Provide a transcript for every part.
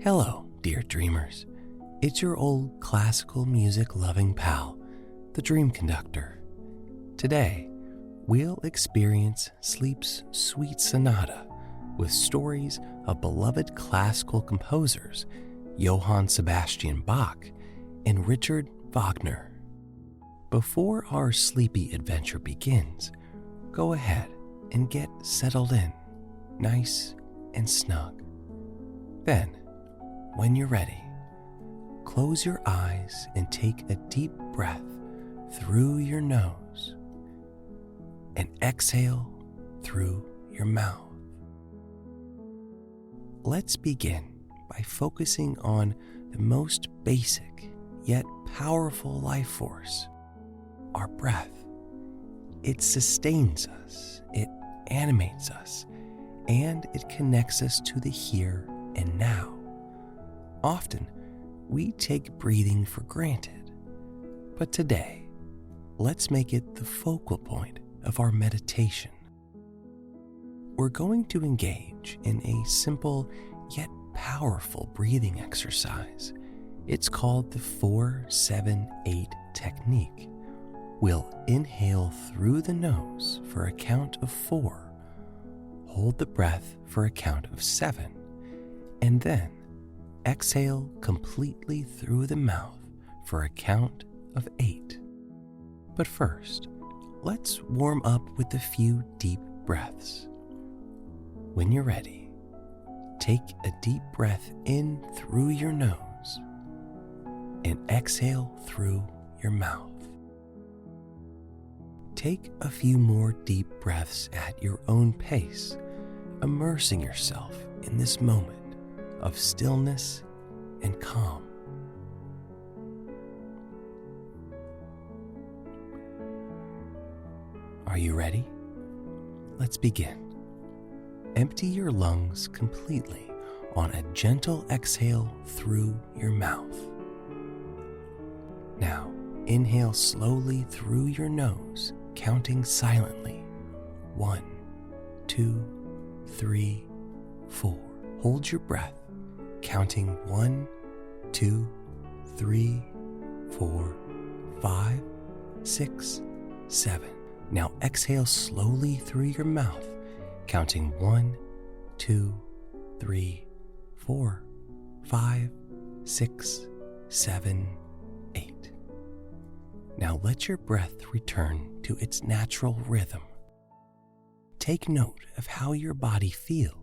Hello, dear dreamers. It's your old classical music loving pal, the Dream Conductor. Today, we'll experience sleep's sweet sonata with stories of beloved classical composers Johann Sebastian Bach and Richard Wagner. Before our sleepy adventure begins, go ahead and get settled in, nice and snug. Then, when you're ready, close your eyes and take a deep breath through your nose and exhale through your mouth. Let's begin by focusing on the most basic yet powerful life force, our breath. It sustains us, it animates us, and it connects us to the here and now. Often, we take breathing for granted, but today, let's make it the focal point of our meditation. We're going to engage in a simple yet powerful breathing exercise. It's called the 4-7-8 technique. We'll inhale through the nose for a count of 4, hold the breath for a count of 7, and then exhale completely through the mouth for a count of 8. But first, let's warm up with a few deep breaths. When you're ready, take a deep breath in through your nose and exhale through your mouth. Take a few more deep breaths at your own pace, immersing yourself in this moment of stillness and calm. Are you ready? Let's begin. Empty your lungs completely on a gentle exhale through your mouth. Now, inhale slowly through your nose, counting silently. 1, 2, 3, 4. Hold your breath, counting 1, 2, 3, 4, 5, 6, 7. Now exhale slowly through your mouth, counting 1, 2, 3, 4, 5, 6, 7, 8. Now let your breath return to its natural rhythm. Take note of how your body feels.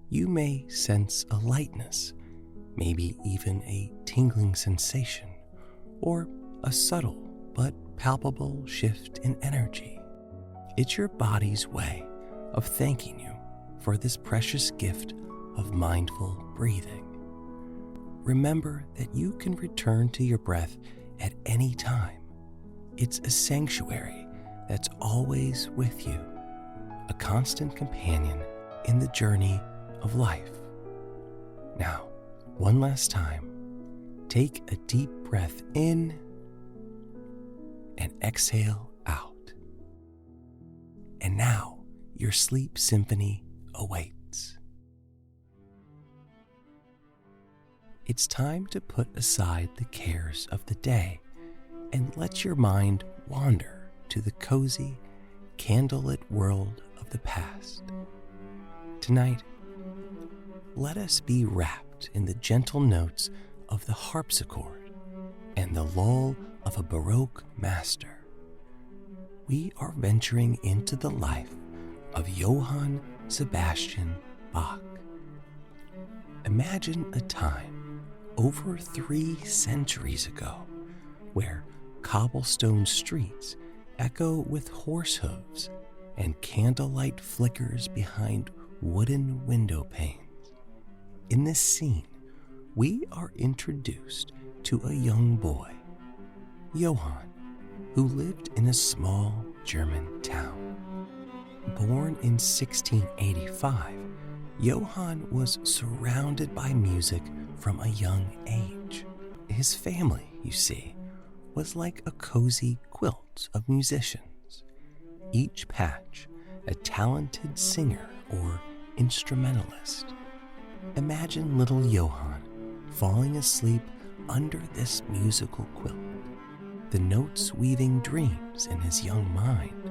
You may sense a lightness, maybe even a tingling sensation, or a subtle but palpable shift in energy. It's your body's way of thanking you for this precious gift of mindful breathing. Remember that you can return to your breath at any time. It's a sanctuary that's always with you, a constant companion in the journey of life. Now, one last time, take a deep breath in and exhale out. And now, your sleep symphony awaits. It's time to put aside the cares of the day and let your mind wander to the cozy, candlelit world of the past. Tonight, let us be wrapped in the gentle notes of the harpsichord and the lull of a Baroque master. We are venturing into the life of Johann Sebastian Bach. Imagine a time over 3 centuries ago where cobblestone streets echo with horse hooves and candlelight flickers behind wooden window panes. In this scene, we are introduced to a young boy, Johann, who lived in a small German town. Born in 1685, Johann was surrounded by music from a young age. His family, you see, was like a cozy quilt of musicians, each patch a talented singer or instrumentalist. Imagine little Johann falling asleep under this musical quilt, the notes weaving dreams in his young mind.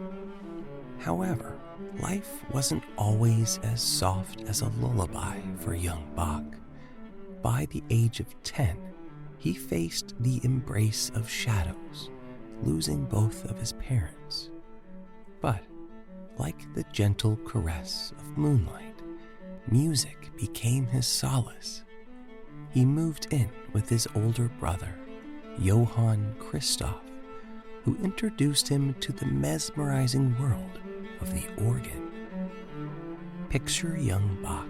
However, life wasn't always as soft as a lullaby for young Bach. By the age of 10, he faced the embrace of shadows, losing both of his parents. But, like the gentle caress of moonlight, music became his solace. He moved in with his older brother, Johann Christoph, who introduced him to the mesmerizing world of the organ. Picture young Bach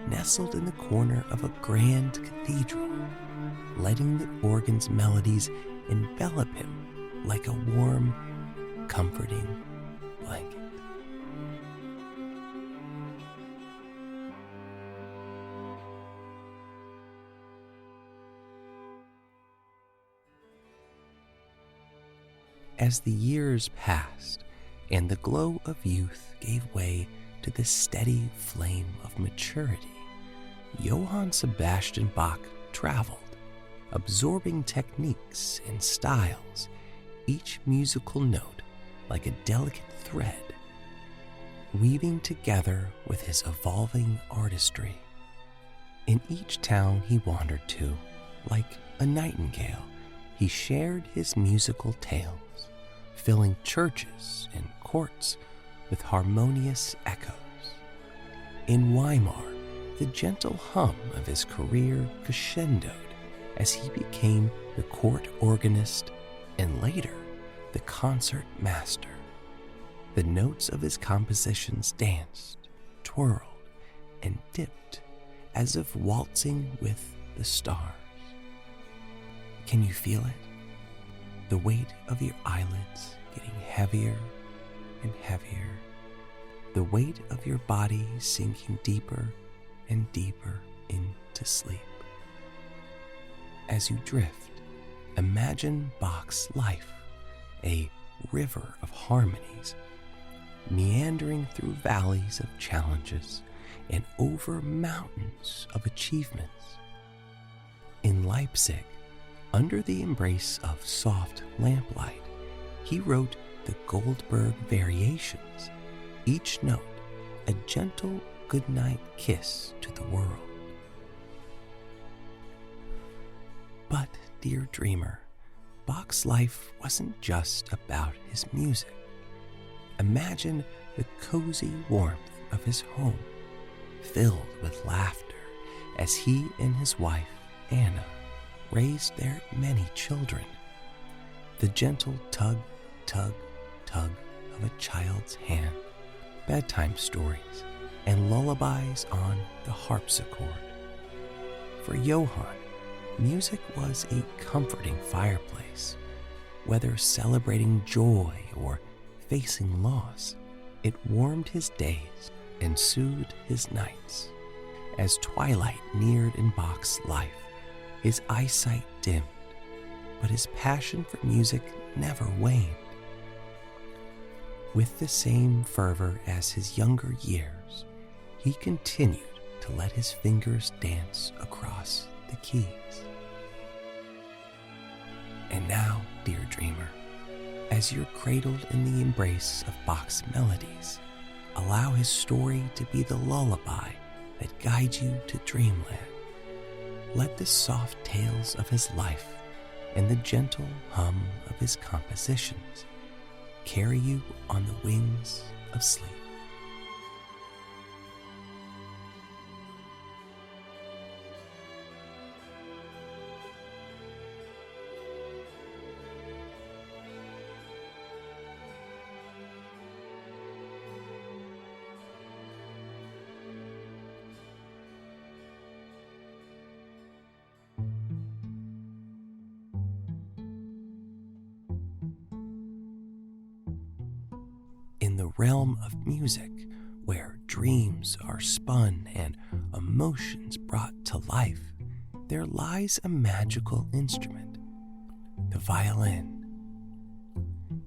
nestled in the corner of a grand cathedral, letting the organ's melodies envelop him like a warm, comforting blanket. As the years passed and the glow of youth gave way to the steady flame of maturity, Johann Sebastian Bach traveled, absorbing techniques and styles, each musical note like a delicate thread, weaving together with his evolving artistry. In each town he wandered to, like a nightingale, he shared his musical tales, filling churches and courts with harmonious echoes. In Weimar, the gentle hum of his career crescendoed as he became the court organist and later the concert master. The notes of his compositions danced, twirled, and dipped as if waltzing with the stars. Can you feel it? The weight of your eyelids getting heavier and heavier. The weight of your body sinking deeper and deeper into sleep. As you drift, imagine Bach's life, a river of harmonies, meandering through valleys of challenges and over mountains of achievements. In Leipzig, under the embrace of soft lamplight, he wrote the Goldberg Variations, each note a gentle goodnight kiss to the world. But, dear dreamer, Bach's life wasn't just about his music. Imagine the cozy warmth of his home, filled with laughter as he and his wife, Anna, raised their many children. The gentle tug, tug, tug of a child's hand, bedtime stories, and lullabies on the harpsichord. For Johann, music was a comforting fireplace. Whether celebrating joy or facing loss, it warmed his days and soothed his nights. As twilight neared in Bach's life, his eyesight dimmed, but his passion for music never waned. With the same fervor as his younger years, he continued to let his fingers dance across the keys. And now, dear dreamer, as you're cradled in the embrace of Bach's melodies, allow his story to be the lullaby that guides you to dreamland. Let the soft tales of his life and the gentle hum of his compositions carry you on the wings of sleep. In the realm of music, where dreams are spun and emotions brought to life, there lies a magical instrument, the violin.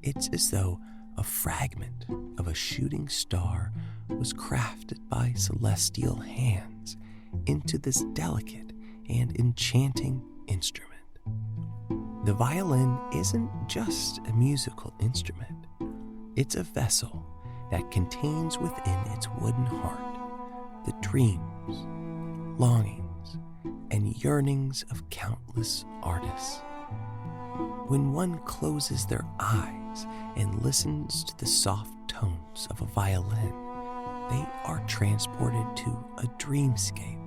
It's as though a fragment of a shooting star was crafted by celestial hands into this delicate and enchanting instrument. The violin isn't just a musical instrument. It's a vessel that contains within its wooden heart the dreams, longings, and yearnings of countless artists. When one closes their eyes and listens to the soft tones of a violin, they are transported to a dreamscape,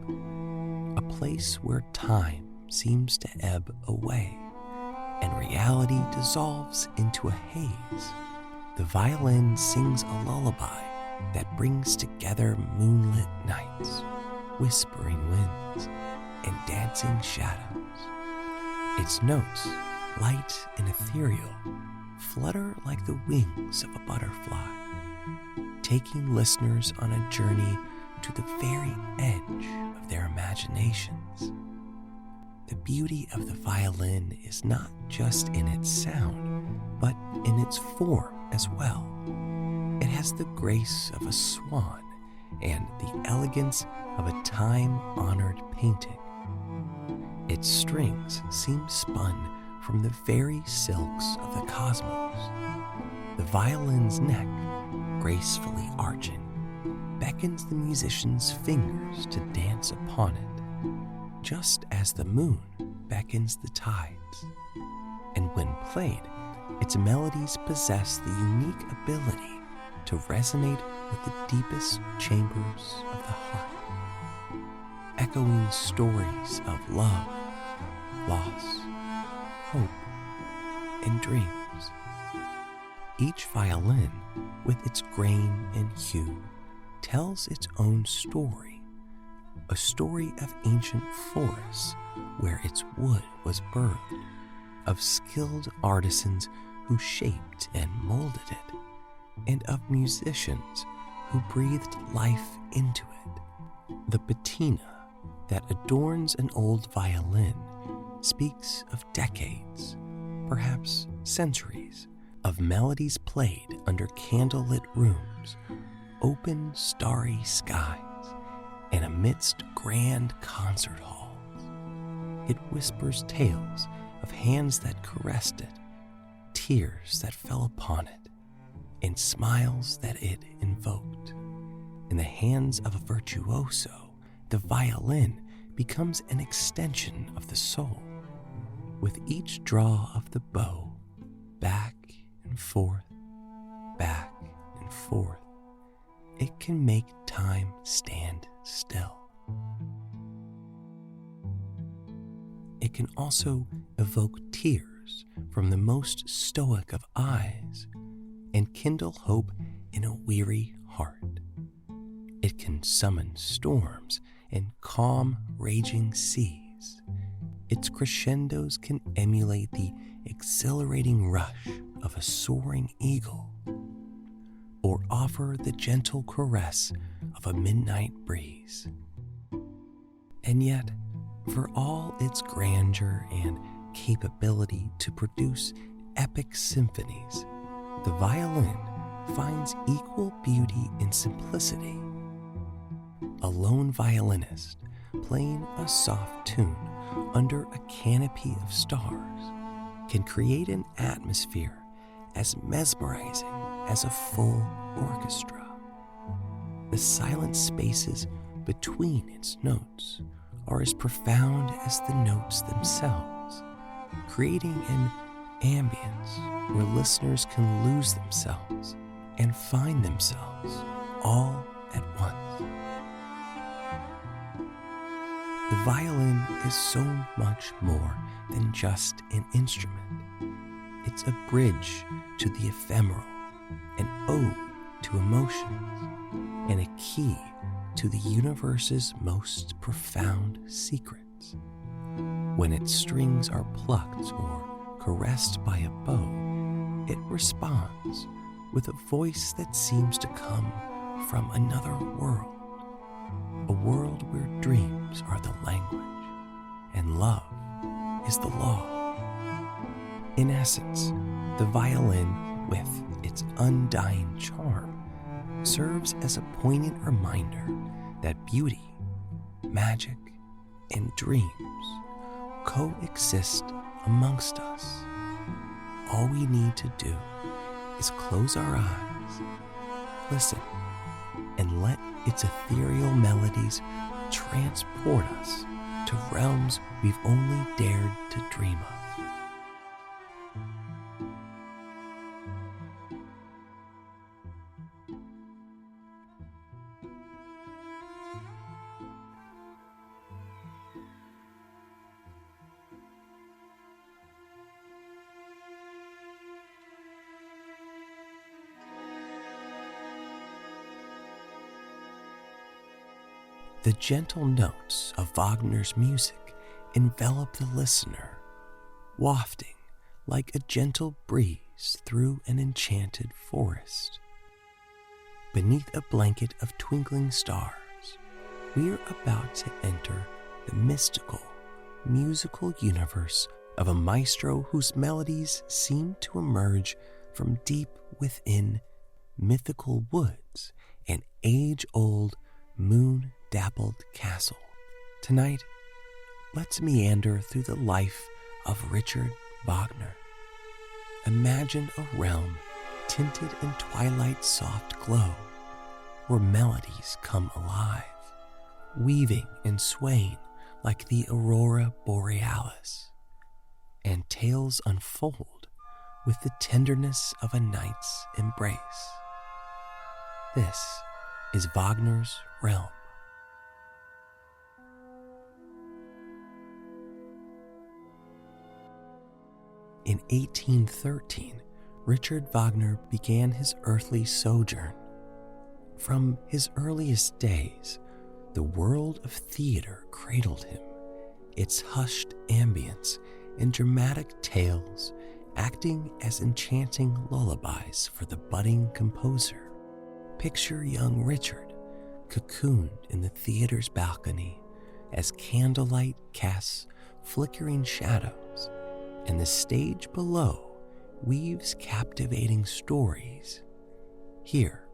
a place where time seems to ebb away and reality dissolves into a haze. The violin sings a lullaby that brings together moonlit nights, whispering winds, and dancing shadows. Its notes, light and ethereal, flutter like the wings of a butterfly, taking listeners on a journey to the very edge of their imaginations. The beauty of the violin is not just in its sound, but in its form as well. It has the grace of a swan and the elegance of a time-honored painting. Its strings seem spun from the very silks of the cosmos. The violin's neck, gracefully arching, beckons the musician's fingers to dance upon it, just as the moon beckons the tides. And when played, its melodies possess the unique ability to resonate with the deepest chambers of the heart, echoing stories of love, loss, hope, and dreams. Each violin, with its grain and hue, tells its own story, a story of ancient forests where its wood was birthed, of skilled artisans who shaped and molded it, and of musicians who breathed life into it. The patina that adorns an old violin speaks of decades, perhaps centuries, of melodies played under candlelit rooms, open starry skies, and amidst grand concert halls. It whispers tales of hands that caressed it, tears that fell upon it, and smiles that it invoked. In the hands of a virtuoso, the violin becomes an extension of the soul. With each draw of the bow, back and forth, it can make time stand still. It can also evoke tears from the most stoic of eyes and kindle hope in a weary heart. It can summon storms and calm raging seas. Its crescendos can emulate the exhilarating rush of a soaring eagle, or offer the gentle caress of a midnight breeze. And yet, for all its grandeur and capability to produce epic symphonies, the violin finds equal beauty in simplicity. A lone violinist playing a soft tune under a canopy of stars can create an atmosphere as mesmerizing as a full orchestra. The silent spaces between its notes are as profound as the notes themselves, creating an ambience where listeners can lose themselves and find themselves all at once. The violin is so much more than just an instrument. It's a bridge to the ephemeral, an ode to emotions, and a key to the universe's most profound secrets. When its strings are plucked or caressed by a bow, it responds with a voice that seems to come from another world, a world where dreams are the language and love is the law. In essence, the violin, with its undying charm, serves as a poignant reminder that beauty, magic, and dreams coexist amongst us. All we need to do is close our eyes, listen, and let its ethereal melodies transport us to realms we've only dared to dream of. The gentle notes of Wagner's music envelop the listener, wafting like a gentle breeze through an enchanted forest. Beneath a blanket of twinkling stars, we're about to enter the mystical, musical universe of a maestro whose melodies seem to emerge from deep within mythical woods and age-old moon-dappled castle. Tonight, let's meander through the life of Richard Wagner. Imagine a realm tinted in twilight's soft glow, where melodies come alive, weaving and swaying like the aurora borealis, and tales unfold with the tenderness of a knight's embrace. This is Wagner's realm. In 1813, Richard Wagner began his earthly sojourn. From his earliest days, the world of theater cradled him, its hushed ambience and dramatic tales acting as enchanting lullabies for the budding composer. Picture young Richard, cocooned in the theater's balcony as candlelight casts flickering shadows, and the stage below weaves captivating stories. Here,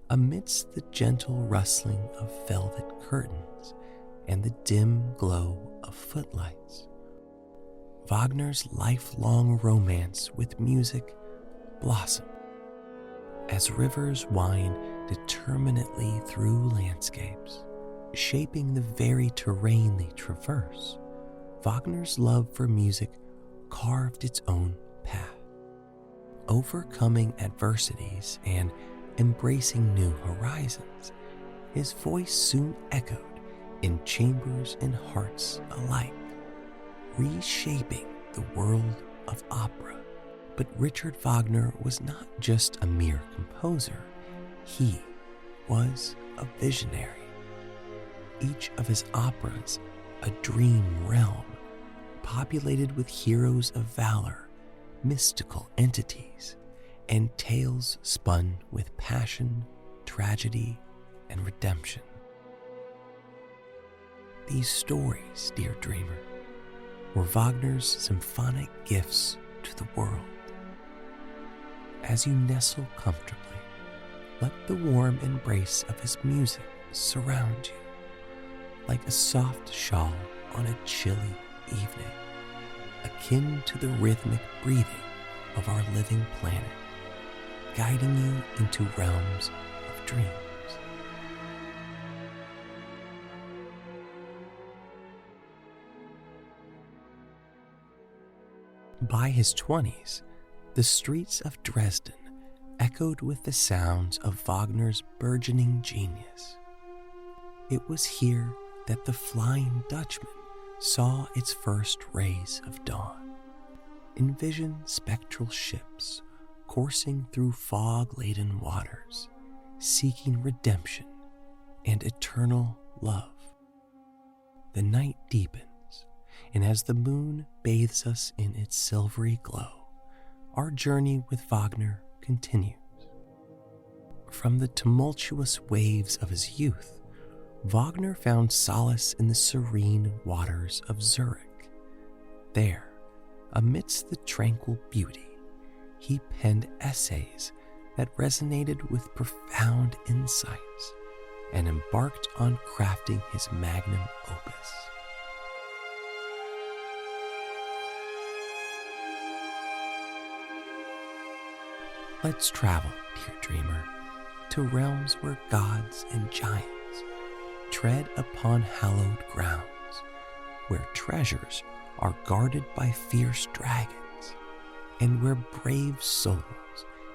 amidst the gentle rustling of velvet curtains and the dim glow of footlights, Wagner's lifelong romance with music blossomed. As rivers wind determinately through landscapes, shaping the very terrain they traverse, Wagner's love for music carved its own path. Overcoming adversities and embracing new horizons, his voice soon echoed in chambers and hearts alike, reshaping the world of opera. But Richard Wagner was not just a mere composer, he was a visionary. Each of his operas a dream realm, populated with heroes of valor, mystical entities, and tales spun with passion, tragedy, and redemption. These stories, dear dreamer, were Wagner's symphonic gifts to the world. As you nestle comfortably, let the warm embrace of his music surround you, like a soft shawl on a chilly evening, akin to the rhythmic breathing of our living planet, guiding you into realms of dreams. By his 20s, the streets of Dresden echoed with the sounds of Wagner's burgeoning genius. It was here that the Flying Dutchman saw its first rays of dawn. Envision spectral ships coursing through fog-laden waters, seeking redemption and eternal love. The night deepens, and as the moon bathes us in its silvery glow, our journey with Wagner continues. From the tumultuous waves of his youth, Wagner found solace in the serene waters of Zurich. There, amidst the tranquil beauty, he penned essays that resonated with profound insights, and embarked on crafting his magnum opus. Let's travel, dear dreamer, to realms where gods and giants tread upon hallowed grounds, where treasures are guarded by fierce dragons, and where brave souls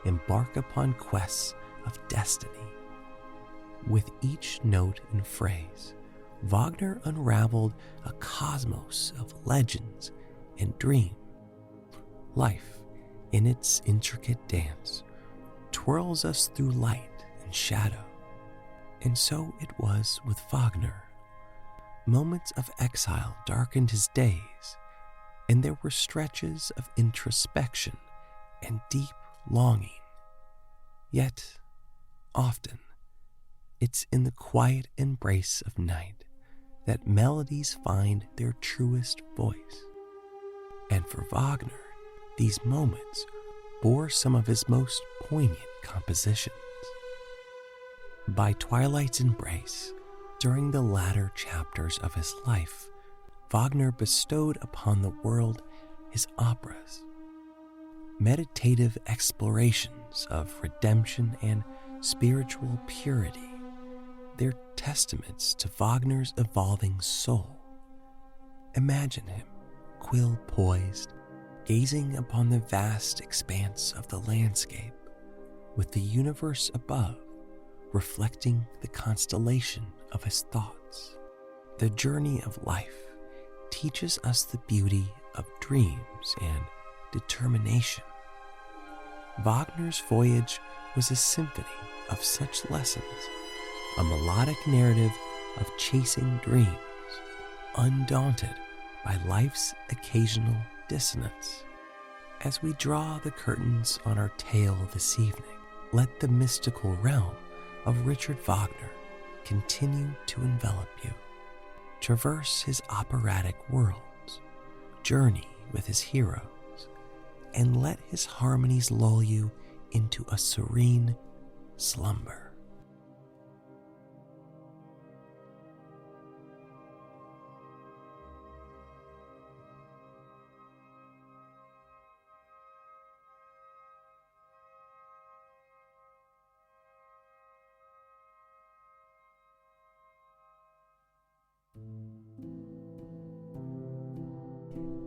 embark upon quests of destiny. With each note and phrase, Wagner unraveled a cosmos of legends and dreams. Life, in its intricate dance, twirls us through light and shadow. And so it was with Wagner. Moments of exile darkened his days, and there were stretches of introspection and deep longing. Yet, often, it's in the quiet embrace of night that melodies find their truest voice. And for Wagner, these moments bore some of his most poignant compositions. By twilight's embrace, during the latter chapters of his life, Wagner bestowed upon the world his operas, meditative explorations of redemption and spiritual purity. They're testaments to Wagner's evolving soul. Imagine him, quill poised, gazing upon the vast expanse of the landscape, with the universe above reflecting the constellation of his thoughts. The journey of life teaches us the beauty of dreams and determination. Wagner's voyage was a symphony of such lessons, a melodic narrative of chasing dreams, undaunted by life's occasional dissonance. As we draw the curtains on our tale this evening, let the mystical realm of Richard Wagner continue to envelop you. Traverse his operatic worlds, journey with his heroes, and let his harmonies lull you into a serene slumber.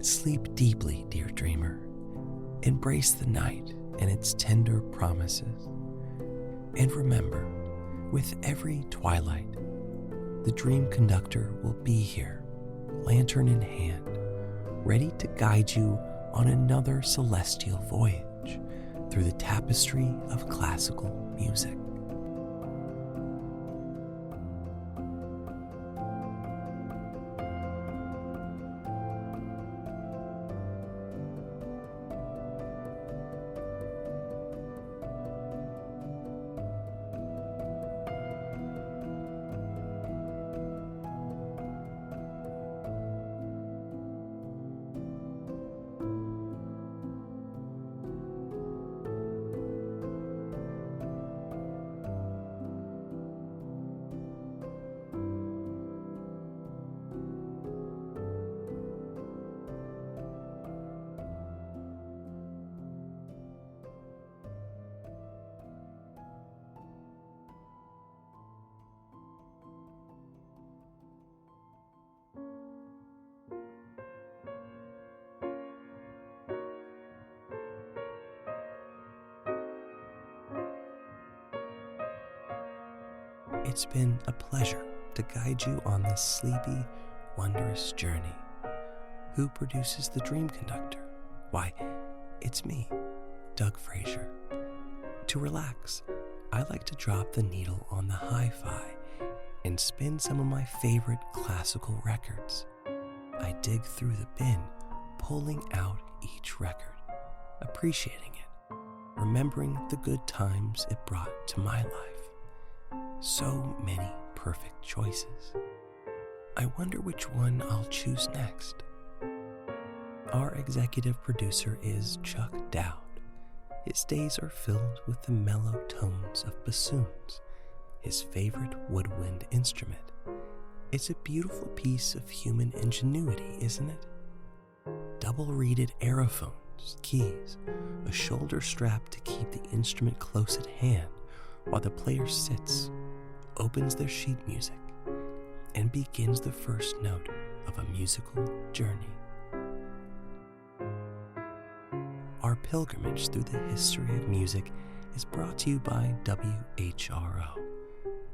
Sleep deeply, dear dreamer. Embrace the night and its tender promises. And remember, with every twilight, the dream conductor will be here, lantern in hand, ready to guide you on another celestial voyage through the tapestry of classical music. It's been a pleasure to guide you on this sleepy, wondrous journey. Who produces the Dream Conductor? Why, it's me, Doug Fraser. To relax, I like to drop the needle on the hi-fi and spin some of my favorite classical records. I dig through the bin, pulling out each record, appreciating it, remembering the good times it brought to my life. So many perfect choices. I wonder which one I'll choose next. Our executive producer is Chuck Dowd. His days are filled with the mellow tones of bassoons, his favorite woodwind instrument. It's a beautiful piece of human ingenuity, isn't it? Double-reeded aerophones, keys, a shoulder strap to keep the instrument close at hand while the player sits, opens their sheet music, and begins the first note of a musical journey. Our pilgrimage through the history of music is brought to you by WHRO,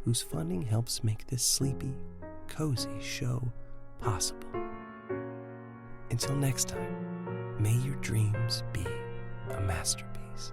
whose funding helps make this sleepy, cozy show possible. Until next time, may your dreams be a masterpiece.